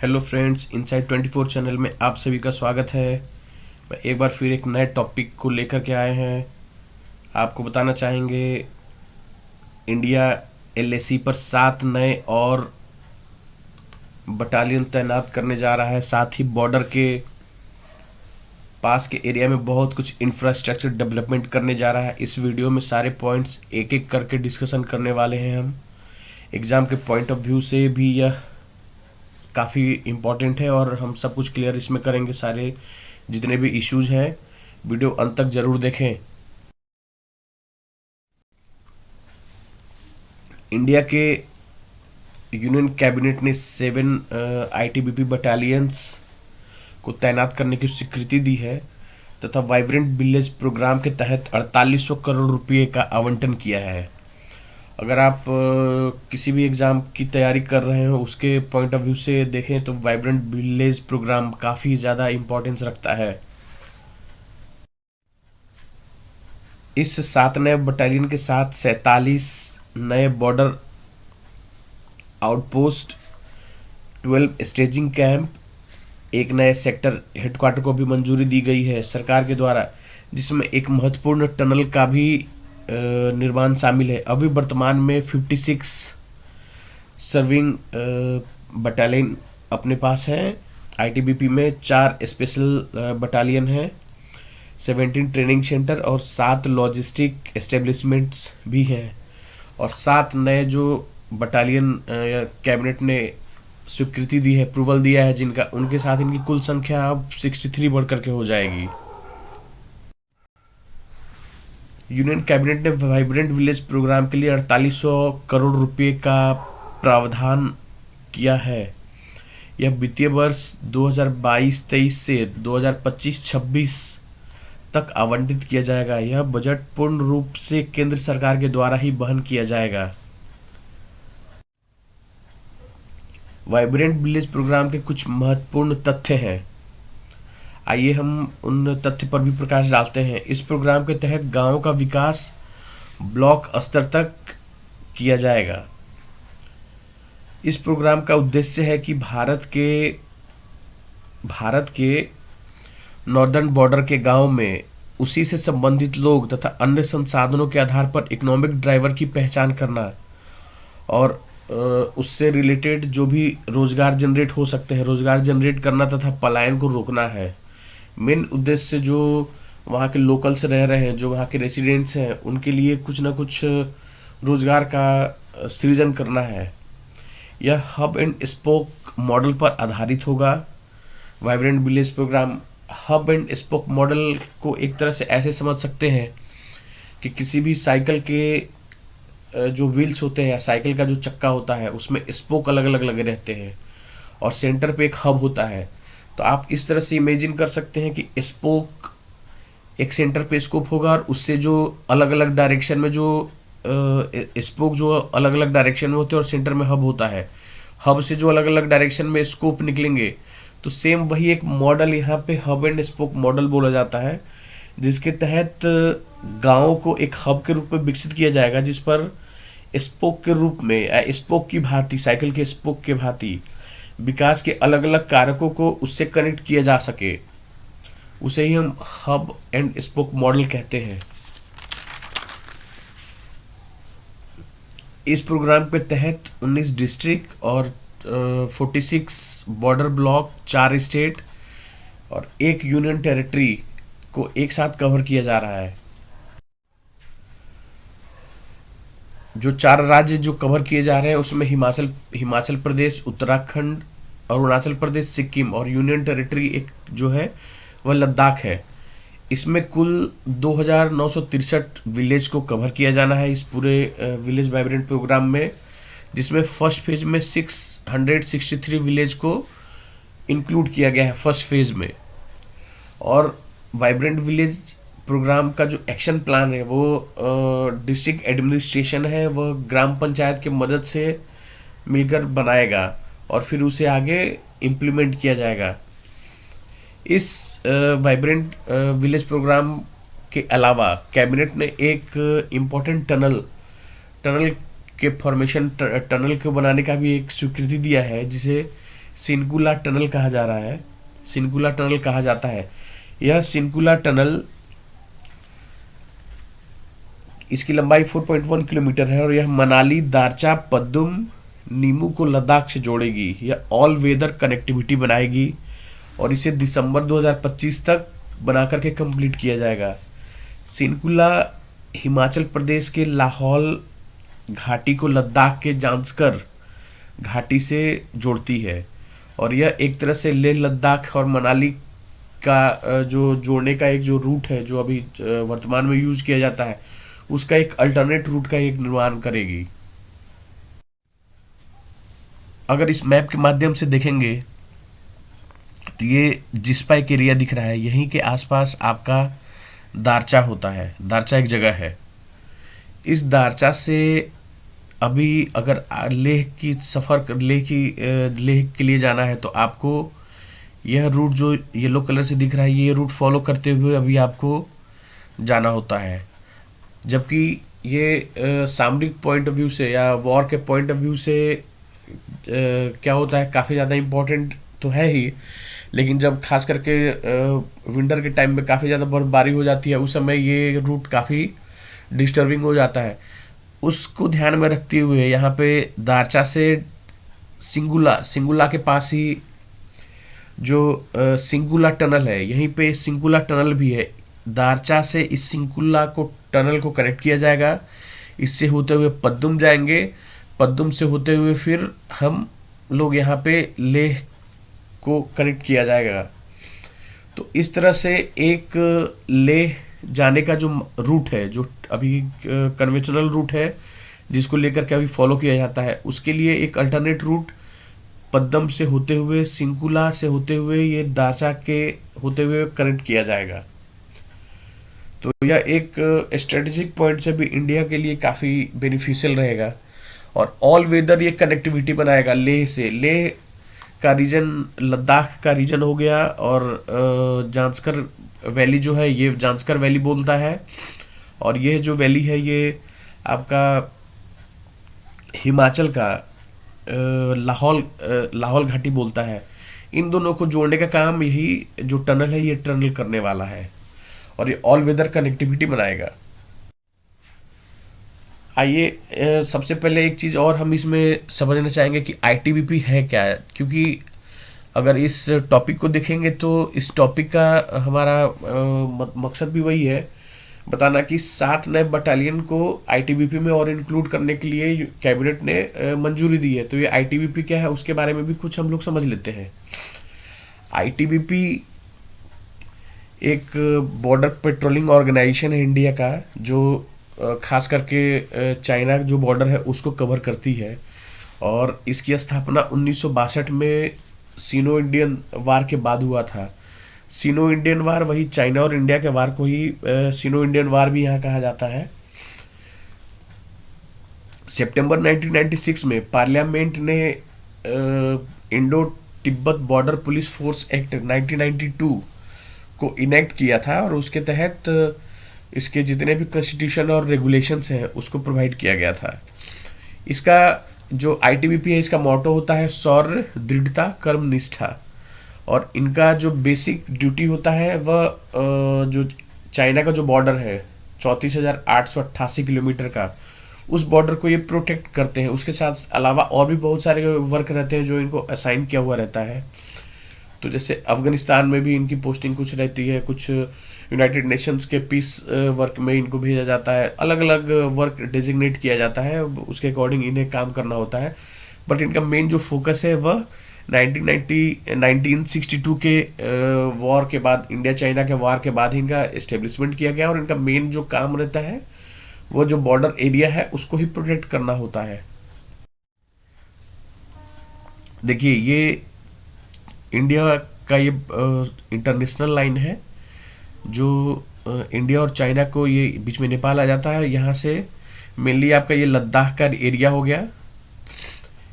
Hello friends, inside 24 channel में आप सभी का स्वागत है। मैं एक बार फिर एक नए टॉपिक को लेकर के आए हैं। आपको बताना चाहेंगे, इंडिया एलएसी पर 7 नए और बटालियन तैनात करने जा रहा है। साथ ही बॉर्डर के पास के एरिया में बहुत कुछ इंफ्रास्ट्रक्चर डेवलपमेंट करने जा रहा है। इस वीडियो में सारे पॉइंट्स एक एक करके डिस्कशन करने वाले हैं हम। एग्ज़ाम के पॉइंट ऑफ व्यू से भी यह काफ़ी इम्पॉर्टेंट है और हम सब कुछ क्लियर इसमें करेंगे। सारे जितने भी इश्यूज हैं, वीडियो अंत तक ज़रूर देखें। इंडिया के यूनियन कैबिनेट ने 7 आईटीबीपी बटालियंस को तैनात करने की स्वीकृति दी है तथा वाइब्रेंट विलेज प्रोग्राम के तहत 4800 करोड़ रुपए का आवंटन किया है। अगर आप किसी भी एग्ज़ाम की तैयारी कर रहे हो, उसके पॉइंट ऑफ व्यू से देखें तो वाइब्रेंट विलेज प्रोग्राम काफ़ी ज़्यादा इम्पोर्टेंस रखता है। इस 7 नए बटालियन के साथ 47 नए बॉर्डर आउटपोस्ट, 12 स्टेजिंग कैंप, एक नए सेक्टर हेडक्वार्टर को भी मंजूरी दी गई है सरकार के द्वारा, जिसमें एक महत्वपूर्ण टनल का भी निर्माण शामिल है। अभी वर्तमान में 56 सर्विंग बटालियन अपने पास है। आईटीबीपी में 4 स्पेशल बटालियन हैं, 17 ट्रेनिंग सेंटर और 7 लॉजिस्टिक एस्टेब्लिशमेंट्स भी हैं। और 7 नए जो बटालियन कैबिनेट ने स्वीकृति दी है, अप्रूवल दिया है जिनका, उनके साथ इनकी कुल संख्या अब 63 बढ़ करके हो जाएगी। यूनियन कैबिनेट ने वाइब्रेंट विलेज प्रोग्राम के लिए 4800 करोड़ रुपए का प्रावधान किया है। यह वित्तीय वर्ष 2022-23 से 2025-26 तक आवंटित किया जाएगा। यह बजट पूर्ण रूप से केंद्र सरकार के द्वारा ही वहन किया जाएगा। वाइब्रेंट विलेज प्रोग्राम के कुछ महत्वपूर्ण तथ्य हैं, आइए हम उन तथ्य पर भी प्रकाश डालते हैं। इस प्रोग्राम के तहत गांवों का विकास ब्लॉक स्तर तक किया जाएगा। इस प्रोग्राम का उद्देश्य है कि भारत के नॉर्दर्न बॉर्डर के गांव में उसी से संबंधित लोग तथा अन्य संसाधनों के आधार पर इकोनॉमिक ड्राइवर की पहचान करना और उससे रिलेटेड जो भी रोजगार जनरेट हो सकते हैं, रोजगार जनरेट करना तथा पलायन को रोकना है। मेन उद्देश्य जो वहाँ के लोकल्स रह रहे हैं, जो वहाँ के रेसिडेंट्स हैं, उनके लिए कुछ ना कुछ रोजगार का सृजन करना है। यह हब एंड स्पोक मॉडल पर आधारित होगा। Vibrant village programme hub and spoke model को एक तरह से ऐसे समझ सकते हैं कि किसी भी साइकिल के जो व्हील्स होते हैं या साइकिल का जो चक्का होता है, उसमें स्पोक अलग अलग लगे रहते हैं और सेंटर पे एक हब होता है। तो आप इस तरह से इमेजिन कर सकते हैं कि स्पोक एक सेंटर पे स्कोप होगा और उससे जो अलग अलग डायरेक्शन में जो स्पोक जो अलग अलग डायरेक्शन में होते हैं और सेंटर में हब होता है। हब से जो अलग अलग डायरेक्शन में स्कोप निकलेंगे, तो सेम वही एक मॉडल यहाँ पे हब एंड स्पोक मॉडल बोला जाता है, जिसके तहत गाँव को एक हब के रूप में विकसित किया जाएगा, जिस पर स्पोक के रूप में, स्पोक की भांति, साइकिल के स्पोक के भांति विकास के अलग अलग कारकों को उससे कनेक्ट किया जा सके। उसे ही हम हब एंड स्पोक मॉडल कहते हैं। इस प्रोग्राम के तहत 19 डिस्ट्रिक्ट और 46 बॉर्डर ब्लॉक, 4 स्टेट और 1 यूनियन टेरिटरी को एक साथ कवर किया जा रहा है। जो 4 राज्य जो कवर किए जा रहे हैं उसमें हिमाचल प्रदेश, उत्तराखंड, अरुणाचल प्रदेश, सिक्किम और यूनियन टेरिटरी एक जो है वह लद्दाख है। इसमें कुल 2963 विलेज को कवर किया जाना है इस पूरे विलेज वाइब्रेंट प्रोग्राम में, जिसमें फर्स्ट फेज में 663 विलेज को इंक्लूड किया गया है फर्स्ट फेज में। और वाइब्रेंट विलेज प्रोग्राम का जो एक्शन प्लान है वो डिस्ट्रिक्ट एडमिनिस्ट्रेशन है, वह ग्राम पंचायत के मदद से मिलकर बनाएगा और फिर उसे आगे इम्प्लीमेंट किया जाएगा। इस वाइब्रेंट विलेज प्रोग्राम के अलावा कैबिनेट ने एक इम्पोर्टेंट टनल के फॉर्मेशन, टनल को बनाने का भी एक स्वीकृति दिया है, जिसे सिनकुला टनल कहा जा रहा है, सिनकुला टनल कहा जाता है। यह सिनकुला टनल, इसकी लंबाई 4.1 किलोमीटर है और यह मनाली, दारचा, पद्दुम, नीमू को लद्दाख से जोड़ेगी। यह ऑल वेदर कनेक्टिविटी बनाएगी और इसे दिसंबर 2025 तक बना करके कंप्लीट किया जाएगा। सिनकुला हिमाचल प्रदेश के लाहौल घाटी को लद्दाख के जांस्कर घाटी से जोड़ती है और यह एक तरह से लेह लद्दाख और मनाली का जो जोड़ने का एक जो रूट है, जो अभी वर्तमान में यूज किया जाता है, उसका एक अल्टरनेट रूट का एक निर्माण करेगी। अगर इस मैप के माध्यम से देखेंगे तो ये जिस्पा एक एरिया दिख रहा है, यहीं के आसपास आपका दारचा होता है। दारचा एक जगह है। इस दारचा से अभी अगर लेह की सफ़र लेह के लिए जाना है तो आपको यह रूट जो येलो कलर से दिख रहा है, ये रूट फॉलो करते हुए अभी आपको जाना होता है। जबकि ये सामरिक पॉइंट ऑफ व्यू से या वॉर के पॉइंट ऑफ व्यू से क्या होता है, काफ़ी ज़्यादा इम्पोर्टेंट तो है ही, लेकिन जब खास करके विंटर के टाइम में काफ़ी ज़्यादा बर्फबारी हो जाती है, उस समय ये रूट काफ़ी डिस्टर्बिंग हो जाता है। उसको ध्यान में रखते हुए यहाँ पे दारचा से सिंगुला के पास ही जो सिंगुला टनल है, यहीं पे सिंगुला टनल भी है। दारचा से इस सिंगुला को टनल को कनेक्ट किया जाएगा। इससे होते हुए पद्दुम जाएंगे, पद्दुम से होते हुए फिर हम लोग यहाँ पे लेह को कनेक्ट किया जाएगा। तो इस तरह से एक लेह जाने का जो रूट है, जो अभी कन्वेंशनल रूट है जिसको लेकर के अभी फॉलो किया जाता है, उसके लिए एक अल्टरनेट रूट पद्दम से होते हुए, सिंकुला से होते हुए, ये दारचा के होते हुए कनेक्ट किया जाएगा। तो यह एक स्ट्रेटेजिक पॉइंट से भी इंडिया के लिए काफ़ी बेनिफिशियल रहेगा और ऑल वेदर ये कनेक्टिविटी बनाएगा लेह से। लेह का रीजन लद्दाख का रीजन हो गया और जांस्कर वैली जो है, ये जांस्कर वैली बोलता है और ये जो वैली है ये आपका हिमाचल का लाहौल घाटी बोलता है। इन दोनों को जोड़ने का काम यही जो टनल है, ये टनल करने वाला है और ये ऑल वेदर कनेक्टिविटी बनाएगा। आइए सबसे पहले एक चीज़ और हम इसमें समझना चाहेंगे कि आईटीबीपी है क्या है, क्योंकि अगर इस टॉपिक को देखेंगे तो इस टॉपिक का हमारा मकसद भी वही है, बताना कि 7 नए बटालियन को आईटीबीपी में और इंक्लूड करने के लिए कैबिनेट ने मंजूरी दी है। तो ये आईटीबीपी क्या है उसके बारे में भी कुछ हम लोग समझ लेते हैं। आईटीबीपी एक बॉर्डर पेट्रोलिंग ऑर्गेनाइजेशन है इंडिया का, जो खास करके चाइना जो बॉर्डर है उसको कवर करती है और इसकी स्थापना 1962 में सीनो इंडियन वार के बाद हुआ था। सीनो इंडियन वार वही चाइना और इंडिया के वार को ही सीनो इंडियन वार भी यहाँ कहा जाता है। सितंबर 1996 में पार्लियामेंट ने Indo Tibet border police force act 1992 को इनेक्ट किया था और उसके तहत इसके जितने भी कॉन्स्टिट्यूशन और रेगुलेशंस हैं उसको प्रोवाइड किया गया था। इसका जो आईटीबीपी है, इसका मोटो होता है शौर्य, दृढ़ता, कर्मनिष्ठा और इनका जो बेसिक ड्यूटी होता है वह जो चाइना का जो बॉर्डर है 34,888 किलोमीटर का, उस बॉर्डर को ये प्रोटेक्ट करते हैं। उसके साथ अलावा और भी बहुत सारे वर्क रहते हैं जो इनको असाइन किया हुआ रहता है। तो जैसे अफगानिस्तान में भी इनकी पोस्टिंग कुछ रहती है, कुछ यूनाइटेड नेशंस के पीस वर्क में इनको भेजा जाता है, अलग अलग वर्क डेजिग्नेट किया जाता है, उसके अकॉर्डिंग इन्हें काम करना होता है। बट इनका मेन जो फोकस है वह 1962 के वॉर के बाद, इंडिया चाइना के वॉर के बाद इनका इस्टेब्लिशमेंट किया गया और इनका मेन जो काम रहता है वो जो बॉर्डर एरिया है उसको ही प्रोटेक्ट करना होता है। देखिए ये इंडिया का ये इंटरनेशनल लाइन है जो इंडिया और चाइना को ये बीच में नेपाल आ जाता है। यहाँ से मेनली आपका ये लद्दाख का एरिया हो गया,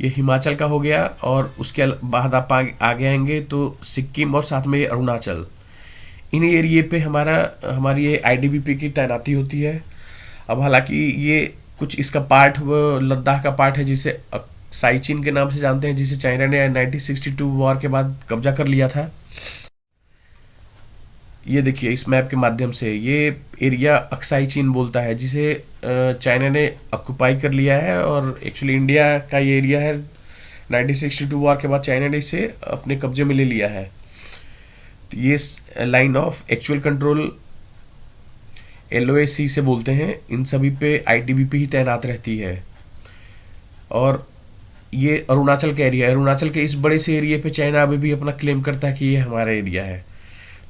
ये हिमाचल का हो गया और उसके बाद आप आगे आएंगे तो सिक्किम और साथ में ये अरुणाचल, इन एरिए पे हमारी ये आईटीबीपी की तैनाती होती है। अब हालांकि ये कुछ इसका पार्ट लद्दाख का पार्ट है जिसे अक्साई चीन के नाम से जानते हैं, जिसे चाइना ने 1962 वॉर के बाद कब्जा कर लिया था। ये देखिए इस मैप के माध्यम से, ये एरिया अक्साई चीन बोलता है, जिसे चाइना ने ऑक्युपाई कर लिया है, और एक्चुअली इंडिया का ये एरिया है। 1962 वॉर के बाद चाइना ने इसे अपने कब्जे में ले लिया है। तो ये line of actual control LOAC से बोलते हैं, इन सभी पे ITBP ही तैनात रहती है। और ये अरुणाचल का एरिया है। अरुणाचल के इस बड़े से एरिया पे चाइना अभी भी अपना क्लेम करता है कि ये हमारा एरिया है।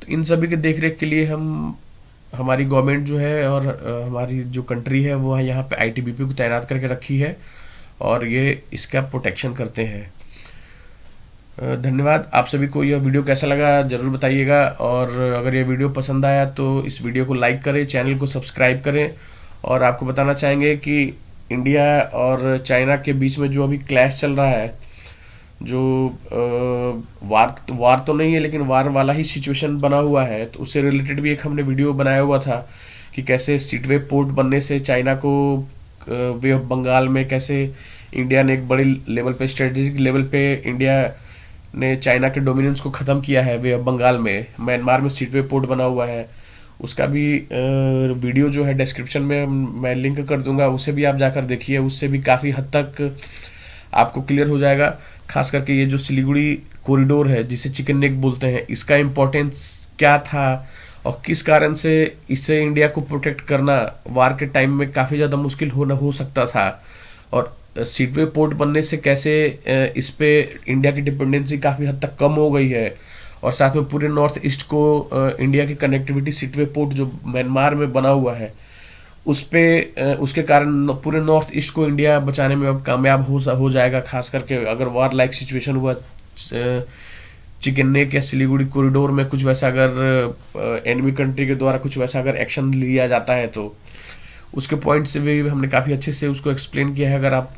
तो इन सभी के देख रेख के लिए हमारी गवर्नमेंट जो है और हमारी जो कंट्री है वो यहाँ पे ITBP को तैनात करके रखी है, और ये इसका प्रोटेक्शन करते हैं। धन्यवाद। आप सभी को यह वीडियो कैसा लगा ज़रूर बताइएगा, और अगर ये वीडियो पसंद आया तो इस वीडियो को लाइक करें, चैनल को सब्सक्राइब करें। और आपको बताना चाहेंगे कि इंडिया और चाइना के बीच में जो अभी क्लैश चल रहा है, जो वार तो नहीं है लेकिन वार वाला ही सिचुएशन बना हुआ है, तो उससे रिलेटेड भी एक हमने वीडियो बनाया हुआ था कि कैसे सीटवे पोर्ट बनने से चाइना को वे ऑफ बंगाल में कैसे इंडिया ने एक बड़े लेवल पे, स्ट्रेटेजिक लेवल पे इंडिया ने चाइना के डोमिनेंस को ख़त्म किया है वे ऑफ बंगाल में। म्यांमार में सीटवे पोर्ट बना हुआ है, उसका भी वीडियो जो है डिस्क्रिप्शन में मैं लिंक कर दूंगा, उसे भी आप जाकर देखिए। उससे भी काफ़ी हद तक आपको क्लियर हो जाएगा। खास करके ये जो सिलीगुड़ी कॉरिडोर है, जिसे चिकन नेक बोलते हैं, इसका इम्पोर्टेंस क्या था और किस कारण से इसे इंडिया को प्रोटेक्ट करना वार के टाइम में काफ़ी ज़्यादा मुश्किल हो सकता था, और सीटवे पोर्ट बनने से कैसे इस पे इंडिया की डिपेंडेंसी काफ़ी हद तक कम हो गई है, और साथ में पूरे नॉर्थ ईस्ट को इंडिया की कनेक्टिविटी सीटवे पोर्ट जो म्यांमार में बना हुआ है उस पे उसके कारण पूरे नॉर्थ ईस्ट को इंडिया बचाने में अब कामयाब हो जाएगा। खास करके अगर वार लाइक सिचुएशन हुआ चिकन नेक या सिलीगुड़ी कॉरिडोर में कुछ वैसा, अगर एनिमी कंट्री के द्वारा कुछ वैसा अगर एक्शन लिया जाता है, तो उसके पॉइंट से भी हमने काफ़ी अच्छे से उसको एक्सप्लेन किया है। अगर आप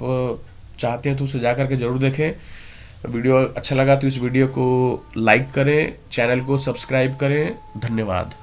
चाहते हैं तो उसे जा करके ज़रूर देखें। वीडियो अच्छा लगा तो इस वीडियो को लाइक करें, चैनल को सब्सक्राइब करें। धन्यवाद।